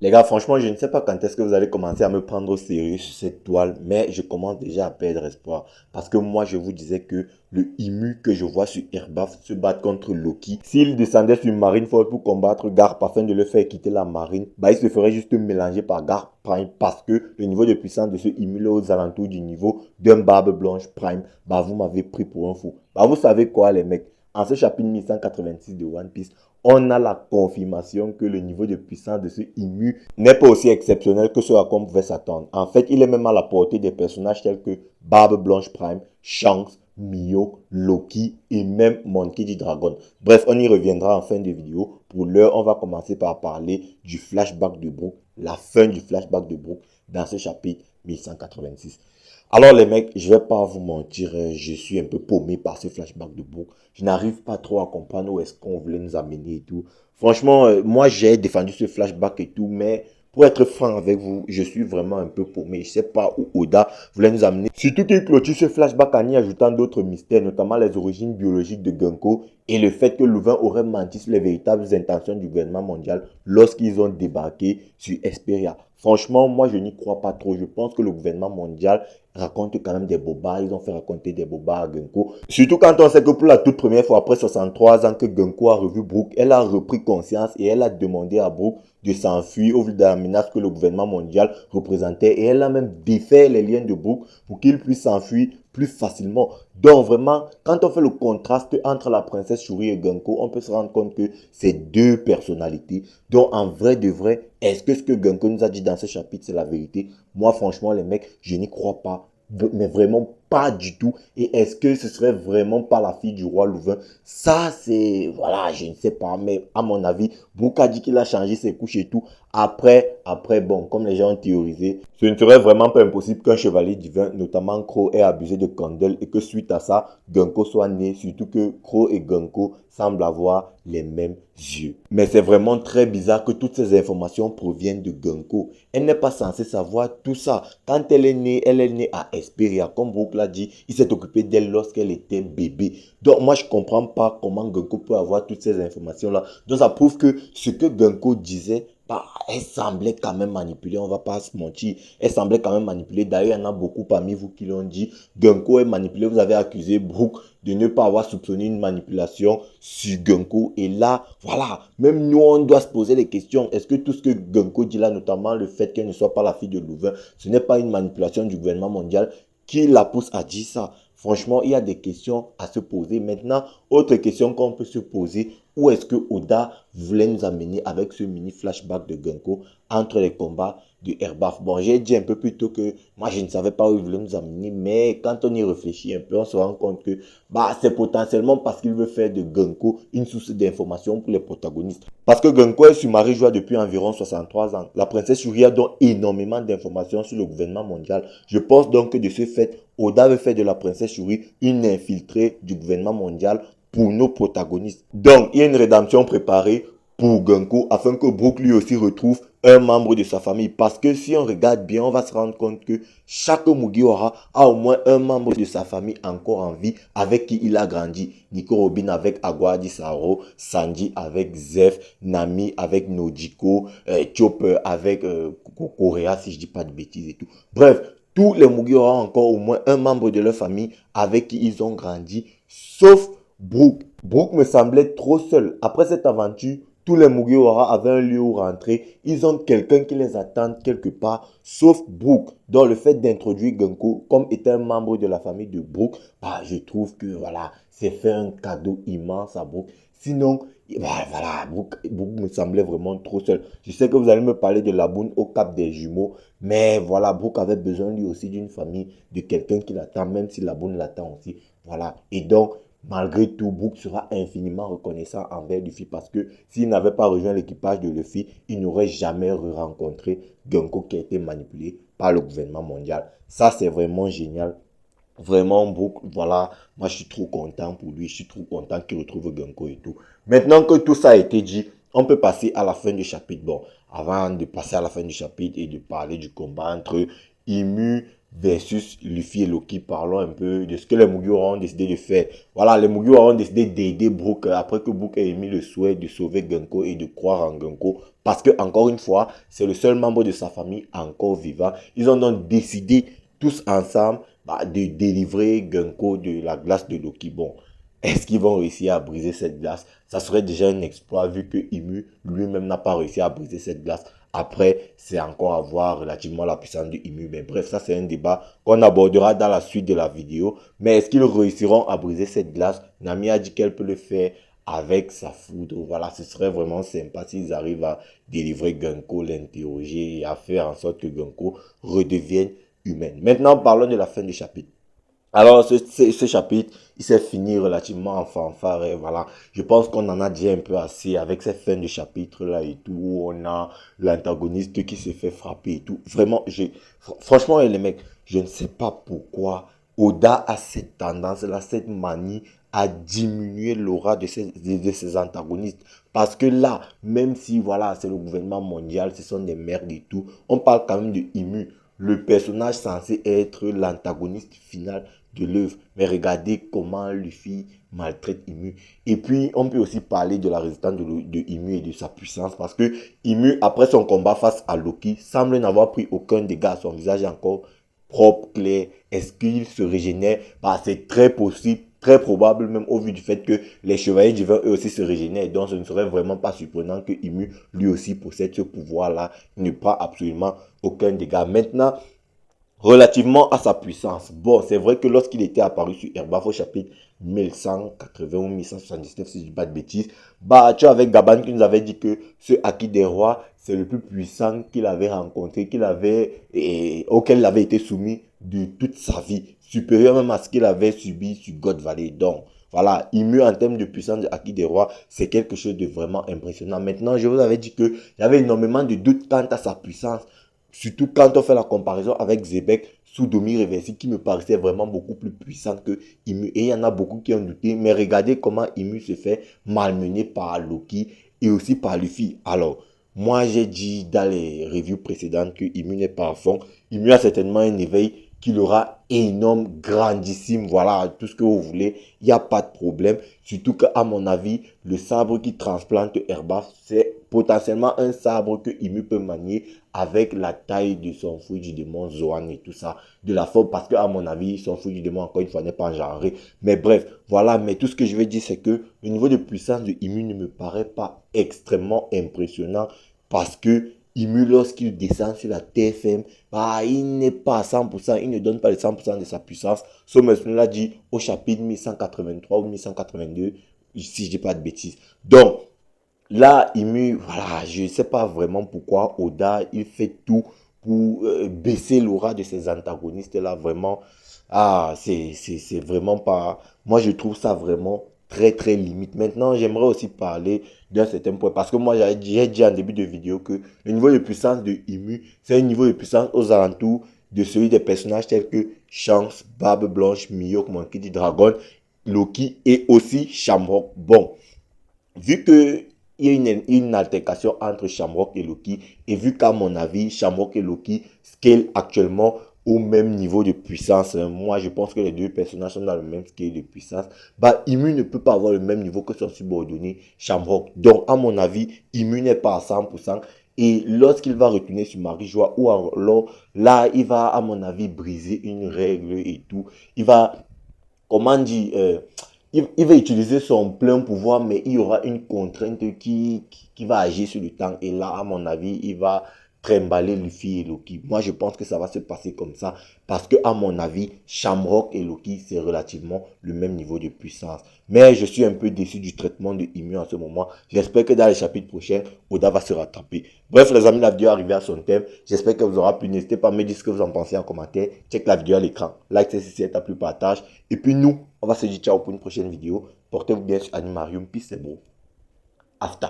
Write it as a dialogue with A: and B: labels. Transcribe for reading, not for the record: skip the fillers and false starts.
A: Les gars, franchement, je ne sais pas quand est-ce que vous allez commencer à me prendre au sérieux sur cette toile, mais je commence déjà à perdre espoir. Parce que moi, je vous disais que le Imu que je vois sur Erbaf se battre contre Loki, s'il descendait sur Marineford pour combattre Garp afin de le faire quitter la marine, bah il se ferait juste mélanger par Garp Prime parce que le niveau de puissance de ce Imu est aux alentours du niveau d'un Barbe Blanche Prime. Bah vous m'avez pris pour un fou. Bah vous savez quoi les mecs? En ce chapitre 1186 de One Piece, on a la confirmation que le niveau de puissance de ce Imu n'est pas aussi exceptionnel que ce à quoi on pouvait s'attendre. En fait, il est même à la portée des personnages tels que Barbe Blanche Prime, Shanks, Mio, Loki et même Monkey D. Dragon. Bref, on y reviendra en fin de vidéo. Pour l'heure, on va commencer par parler du flashback de Brook, la fin du flashback de Brook dans ce chapitre 1186. Alors les mecs, je vais pas vous mentir, je suis un peu paumé par ce flashback de Brook. Je n'arrive pas trop à comprendre où est-ce qu'on voulait nous amener et tout. Franchement, moi j'ai défendu ce flashback et tout, mais pour être franc avec vous, je suis vraiment un peu paumé. Je sais pas où Oda voulait nous amener. Surtout qu'il clôture ce flashback en y ajoutant d'autres mystères, notamment les origines biologiques de Gunko et le fait que Louvain aurait menti sur les véritables intentions du gouvernement mondial lorsqu'ils ont débarqué sur Esperia. Franchement, moi je n'y crois pas trop. Je pense que le gouvernement mondial raconte quand même des bobards. Ils ont fait raconter des bobards à Gunko. Surtout quand on sait que pour la toute première fois après 63 ans que Gunko a revu Brook, elle a repris conscience et elle a demandé à Brook de s'enfuir au vu de la menace que le gouvernement mondial représentait. Et elle a même défait les liens de Brook pour qu'il puisse s'enfuir plus facilement. Donc vraiment, quand on fait le contraste entre la princesse Shuri et Gunko, on peut se rendre compte que c'est deux personnalités. Donc en vrai de vrai, est-ce que ce que Gunko nous a dit dans ce chapitre, c'est la vérité? Moi franchement les mecs, je n'y crois pas. Mais vraiment pas du tout. Et est-ce que ce serait vraiment pas la fille du roi Louvain? Ça, c'est... Voilà, je ne sais pas. Mais à mon avis, Brook a dit qu'il a changé ses couches et tout. Après, bon, comme les gens ont théorisé, ce ne serait vraiment pas impossible qu'un chevalier divin, notamment Crow, ait abusé de Kandel et que suite à ça, Gunko soit né. Surtout que Crow et Gunko semblent avoir les mêmes yeux. Mais c'est vraiment très bizarre que toutes ces informations proviennent de Gunko. Elle n'est pas censée savoir tout ça. Quand elle est née à Esperia. Comme Brook l'a dit, il s'est occupé d'elle lorsqu'elle était bébé. Donc moi, je ne comprends pas comment Gunko peut avoir toutes ces informations-là. Donc ça prouve que ce que Gunko disait, bah, elle semblait quand même manipuler, on va pas se mentir. Elle semblait quand même manipuler. D'ailleurs, il y en a beaucoup parmi vous qui l'ont dit. Gunko est manipulé. Vous avez accusé Brook de ne pas avoir soupçonné une manipulation sur Gunko. Et là, voilà, même nous, on doit se poser des questions. Est-ce que tout ce que Gunko dit là, notamment le fait qu'elle ne soit pas la fille de Louvain, ce n'est pas une manipulation du gouvernement mondial qui la pousse à dire ça? Franchement, il y a des questions à se poser. Maintenant, autre question qu'on peut se poser, où est-ce que Oda voulait nous amener avec ce mini flashback de Gunko entre les combats de Erbaf? Bon, j'ai dit un peu plus tôt que moi, je ne savais pas où il voulait nous amener, mais quand on y réfléchit un peu, on se rend compte que bah, c'est potentiellement parce qu'il veut faire de Gunko une source d'information pour les protagonistes. Parce que Gunko est sur Marie-Joie depuis environ 63 ans. La princesse Shuri a donc énormément d'informations sur le gouvernement mondial. Je pense donc que de ce fait, Oda veut faire de la princesse Shuri une infiltrée du gouvernement mondial pour nos protagonistes. Donc, il y a une rédemption préparée pour Gunko afin que Brook lui aussi retrouve un membre de sa famille. Parce que si on regarde bien, on va se rendre compte que chaque Mugiwara a au moins un membre de sa famille encore en vie avec qui il a grandi. Nico Robin avec Aguadi Saro, Sanji avec Zeph, Nami avec Nojiko, Chopper avec Korea si je dis pas de bêtises et tout. Bref, tous les Mugiwara ont encore au moins un membre de leur famille avec qui ils ont grandi, sauf Brook. Brook me semblait trop seul. Après cette aventure, tous les Mugiwara avaient un lieu où rentrer. Ils ont quelqu'un qui les attend quelque part, sauf Brook. Donc le fait d'introduire Gunko comme étant un membre de la famille de Brook, bah, je trouve que voilà, c'est fait un cadeau immense à Brook. Sinon, bah, voilà, Brook me semblait vraiment trop seul. Je sais que vous allez me parler de la boune au cap des jumeaux, mais voilà, Brook avait besoin lui aussi d'une famille, de quelqu'un qui l'attend, même si la boune l'attend aussi. Voilà. Et donc, malgré tout, Brook sera infiniment reconnaissant envers Luffy parce que s'il n'avait pas rejoint l'équipage de Luffy, il n'aurait jamais rencontré Gunko qui a été manipulé par le gouvernement mondial. Ça, c'est vraiment génial. Vraiment, Brook, voilà, moi je suis trop content pour lui, je suis trop content qu'il retrouve Gunko et tout. Maintenant que tout ça a été dit, on peut passer à la fin du chapitre. Bon, avant de passer à la fin du chapitre et de parler du combat entre Imu versus Luffy et Loki. Parlons un peu de ce que les Mugiwara ont décidé de faire. Voilà, les Mugiwara ont décidé d'aider Brook après que Brook ait émis le souhait de sauver Genko et de croire en Genko. Parce que, encore une fois, c'est le seul membre de sa famille encore vivant. Ils ont donc décidé tous ensemble de délivrer Genko de la glace de Loki. Bon, est-ce qu'ils vont réussir à briser cette glace? Ça serait déjà un exploit vu que Imu lui-même n'a pas réussi à briser cette glace. Après, c'est encore à voir relativement la puissance de Imu. Mais bref, ça c'est un débat qu'on abordera dans la suite de la vidéo. Mais est-ce qu'ils réussiront à briser cette glace? Nami a dit qu'elle peut le faire avec sa foudre. Voilà, ce serait vraiment sympa s'ils arrivent à délivrer Genko, l'interroger et à faire en sorte que Genko redevienne humaine. Maintenant, parlons de la fin du chapitre. Alors, ce chapitre, il s'est fini relativement en fanfare, et voilà. Je pense qu'on en a déjà un peu assez avec cette fin de chapitre-là et tout, où on a l'antagoniste qui se fait frapper et tout. Vraiment, franchement, les mecs, je ne sais pas pourquoi Oda a cette tendance-là, cette manie à diminuer l'aura de ses antagonistes. Parce que là, même si, voilà, c'est le gouvernement mondial, ce sont des merdes et tout, on parle quand même de Imu, le personnage censé être l'antagoniste final de l'œuvre. Mais regardez comment Luffy maltraite Imu. Et puis, on peut aussi parler de la résistance de Imu et de sa puissance. Parce que Imu, après son combat face à Loki, semble n'avoir pris aucun dégât. Son visage est encore propre, clair. Est-ce qu'il se régénère? C'est très possible, très probable même au vu du fait que les chevaliers divins eux aussi se régénèrent. Donc ce ne serait vraiment pas surprenant que Imu lui aussi possède ce pouvoir-là. Il ne prend absolument aucun dégât. Maintenant, relativement à sa puissance. Bon, c'est vrai que lorsqu'il était apparu sur Erbaf au chapitre 1180 ou 1179, si je ne dis pas de bêtises, tu vois, avec Gaban qui nous avait dit que ce Haki des rois, c'est le plus puissant qu'il avait rencontré, auquel il avait été soumis de toute sa vie, supérieur même à ce qu'il avait subi sur God Valley. Donc, voilà, Imu en termes de puissance de Haki des rois, c'est quelque chose de vraiment impressionnant. Maintenant, je vous avais dit qu'il y avait énormément de doutes quant à sa puissance. Surtout quand on fait la comparaison avec Zebek sous Domi Reversi qui me paraissait vraiment beaucoup plus puissante que Imu. Et il y en a beaucoup qui ont douté. Mais regardez comment Imu se fait malmener par Loki et aussi par Luffy. Alors, moi j'ai dit dans les reviews précédentes que Imu n'est pas à fond. Imu a certainement un éveil qu'il aura énorme, grandissime, voilà, tout ce que vous voulez, il n'y a pas de problème. Surtout qu'à mon avis, le sabre qui transplante Erbaf, c'est potentiellement un sabre que Imu peut manier avec la taille de son fruit du démon Zoan et tout ça, de la forme, parce qu'à mon avis, son fruit du démon, encore une fois, n'est pas engenré. Mais bref, voilà, mais tout ce que je veux dire, c'est que le niveau de puissance de Imu ne me paraît pas extrêmement impressionnant, parce que Imu, lorsqu'il descend sur la TFM, il n'est pas à 100%, il ne donne pas les 100% de sa puissance. Sommes l'a dit au chapitre 1183 ou 1182, si je dis pas de bêtises. Donc, là, Imu, voilà, je ne sais pas vraiment pourquoi Oda, il fait tout pour baisser l'aura de ses antagonistes là, vraiment. C'est vraiment pas... Moi, je trouve ça vraiment très, très limite. Maintenant, j'aimerais aussi parler d'un certain point. Parce que moi, j'ai dit en début de vidéo que le niveau de puissance de Imu, c'est un niveau de puissance aux alentours de celui des personnages tels que Shanks, Barbe Blanche, Mihawk, Monkey D. Dragon, Loki et aussi Shamrock. Bon, vu que il y a une altercation entre Shamrock et Loki, et vu qu'à mon avis, Shamrock et Loki scale actuellement au même niveau de puissance, moi je pense que les deux personnages sont dans le même scale de puissance, Imu ne peut pas avoir le même niveau que son subordonné Shamrock. Donc à mon avis, Imu n'est pas à 100%. Et lorsqu'il va retourner sur Marie-Joie, ou alors là, il va, à mon avis, briser une règle et tout. Il va, comment dire, il va utiliser son plein pouvoir, mais il y aura une contrainte qui va agir sur le temps. Et là, à mon avis, il va trimballer Luffy et Loki. Moi, je pense que ça va se passer comme ça. Parce que, à mon avis, Shamrock et Loki, c'est relativement le même niveau de puissance. Mais je suis un peu déçu du traitement de Imu en ce moment. J'espère que dans les chapitres prochains, Oda va se rattraper. Bref, les amis, la vidéo est arrivée à son thème. J'espère que vous aura plu. N'hésitez pas à me dire ce que vous en pensez en commentaire. Check la vidéo à l'écran. Like si c'est ta plus partage. Et puis nous, on va se dire ciao pour une prochaine vidéo. Portez-vous bien sur Animarium. Peace et beau. After.